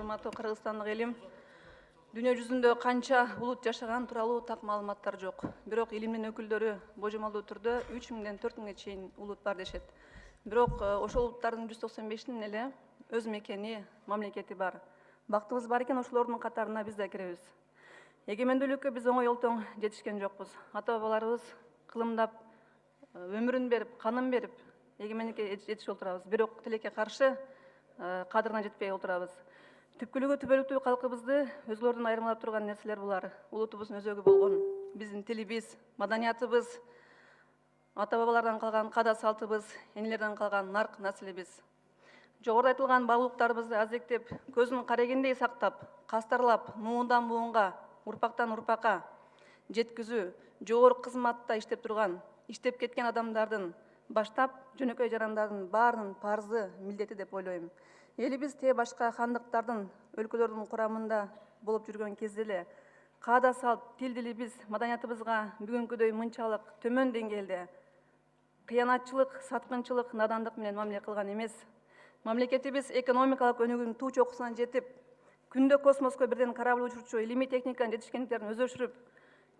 урматтуу Кыргызстандык элим, дүйнө жүзүндө канча улут жашаган тууралуу так маалыматтар жок. Бирок илимдин өкүлдөрү божомолдуу түрдө 3000-ден 4000-ге чейин улут бар дешет. Бирок ошол улуттардын 195-inin эле өз мекени, мамлекети бар. Бактыбыз бар экен, ошолордун катарына биз да киребиз. Эгемендүүлүккө биз оңой олтоң жетишкен жокпуз. Ата-бабаларыбыз кылымдап, өмүрүн берип, канын берип, эгемендикке жетишип отурабыз. Бирок тилекке каршы кадырына жетпей отурабыз. Түпкүлүгү түбөлүктүү калкыбызды өзгөлөрдөн айырмалап турган нерселер булар. Улутубуздун өзөгү болгон биздин тилибиз, маданиятыбыз, ата-бабалардан калган када салтыбыз, энелерден калган нарк наслибиз. Жогоруда айтылган баалуулуктарыбызды азектеп, көзүн карегендей сактап, кастарлап, муундан муунга, урпактан урпакка жеткизүү, жогорку кызматта иштеп турган, иштеп кеткен адамдардын баштап жөнөкөй жарандардын баарынын парзы, милдети деп ойлойм. Элибиз те башка хандыктардын, өлкөлөрдүн курамында болуп жүргөн кезде эле каада салт, тил дилибиз, маданиятыбызга бүгүнкүдөй мынчалык төмөн деңгээлде кыянатчылык, саткынчылык, надандык менен мамиле кылган эмес. Мамлекетибиз экономикалык өнүгүүнүн туу чокусуна жетип, күндө космоско бирден корабль учурчу, илимий техниканын жетишкендиктерин өзөшүрүп,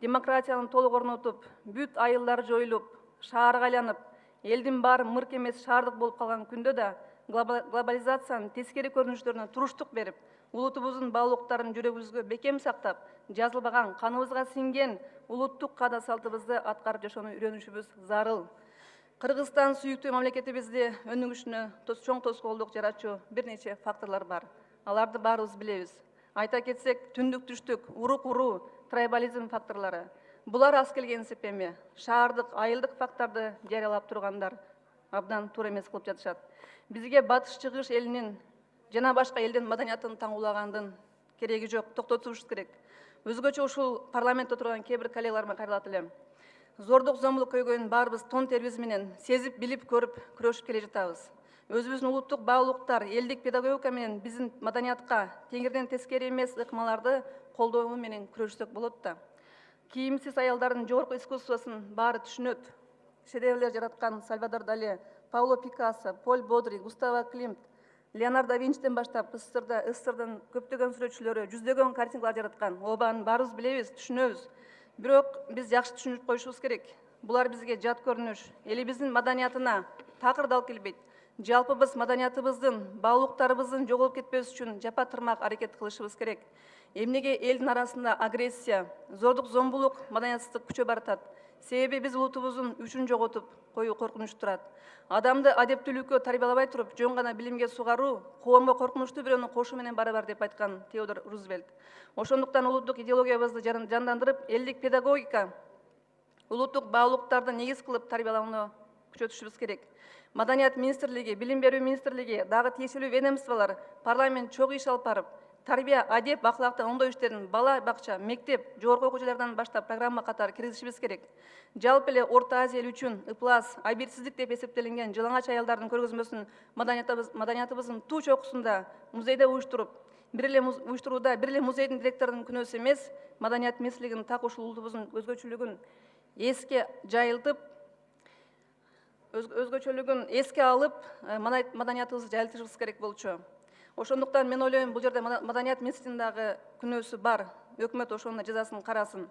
демократияны толук орнотуп, бүт айылдар жоюлуп, шаарга айланып, элдин баары мырк эмес шаардык болуп калган күндө да глобализациянын тескери көрүнүштөрүнө туруштук берип, улутубуздун баалуулуктарын жүрөгүбүзгө бекем сактап, жазылбаган, каныбызга сиңген улуттук каада салтыбызды аткарып жашоону үйрөнүшүбүз зарыл. Кыргызстан сүйүктүү мамлекетибизди өнүгүшүнө чоң тоскоолдук жаратчу бир нече факторлор бар. Аларды баарыбыз билебиз. Айта кетсек, түндүк түштүк, урук уруу, трайбализм факторлору. Булар аз келген сепеми, шаардык, айылдык факторду жарыялап тургандар абдан туура эмес кылып жатышат. Бизге батыш чыгыш элинин жана башка элдин маданиятын таңуулагандын кереги жок, токтотушубуз керек. Өзгөчө ушул парламентте турган кээ бир коллегаларыма кайрылат элем. Зордук зомбулук көйгөйүн баарыбыз тон терибиз менен сезип, билип, көрүп, күрөшүп келе жатабыз. Өзүбүздүн улуттук баалуулуктар, элдик педагогика менен биздин маданиятка теңирден тескери эмес ыкмаларды колдоо менен күрөшсөк болот да. Кийимсиз аялдардын жогорку искусствосун баары түшүнөт. Шедеврлер жараткан Сальвадор Дали, Пауло Пикассо, Поль Бодри, Густаво Климт, Леонардо да Винчиден баштап СССРдын көптөгөн сүрөтчүлөрү жүздөгөн картиналар жараткан. Обаны баарыбыз билебиз, түшүнөбүз. Бирок биз жакшы түшүнүп коюшубуз керек. Булар бизге жат көрүнүш, элибиздин маданиятына такыр дал келбейт. Жалпыбыз маданиятыбыздын, баалуулуктарыбыздын жоголуп кетпес үчүн жапа тырмак аракет кылышыбыз керек. Эмнеге элдин арасында агрессия, зордук зомбулук, маданиятсыздык күчө баратат? Себеби биз улутубуздун үчүн жоготуп коюу коркунуч турат. Адамды адептүүлүккө тарбиялабай туруп, жөн гана билимге сугаруу, коомго коркунучтуу бирөөнү кошуу менен барабар деп айткан Теодор Рузвельт. Ошондуктан улуттук идеологиябызды жандандырып, элдик педагогика, улуттук баалуулуктарды негиз кылып тарбиялоону күчөтүшүбүз керек. Маданият министрлиги, билим берүү министрлиги, дагы тиешелүү ведомстволор, парламент чогуу иш алып барып, тарбия, адеп, акылактын оңдоо иштерин бала бакча, мектеп, жогорку окуу жайлардан баштап программа катары киргизишибиз керек. Жалпы эле Орто Азия эл үчүн ыплас, айбирсиздик деп эсептелинген жылаңач аялдардын көргөзмөсүн маданиятыбыздын туу чокусунда музейде уюштуруп, бир эле музейдин директорунун күнөөсү эмес, маданият министрлигинин так ушул улутубуздун өзгөчөлүгүн эске алып, маданиятыбызды жайылтышыбыз керек болчу. Ошондуктан мен ойлойм, бул жерде маданият министринин дагы күнөөсү бар. Өкмөт ошонун жазасын карасын.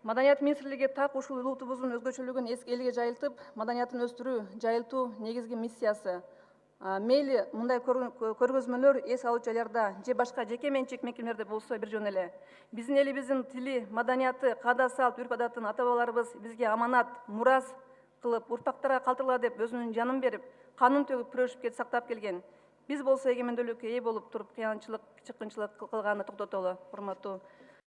Маданият министрлиги так ушул улутубуздун өзгөчөлүгүн элге жайылтып, маданиятын өстүрүү, жайылтуу негизги миссиясы. Мейли мындай көргөзмөлөр эс алуу жайларда же башка жеке менчик мекемелерде болсо бир жөн эле. Биздин элибиздин тили, маданияты, каада салт, үрп адатын ата-бабаларыбыз бизге аманат, мурас кылып, урпактарга калтыргыла деп өзүнүн жанын берип, канын төгүп күрөшүп сактап келген. Биз болсо эгемендүүлүккө ээ болуп туруп, кыянчылык, чыккынчылык кылганды токтотолу, урматтуу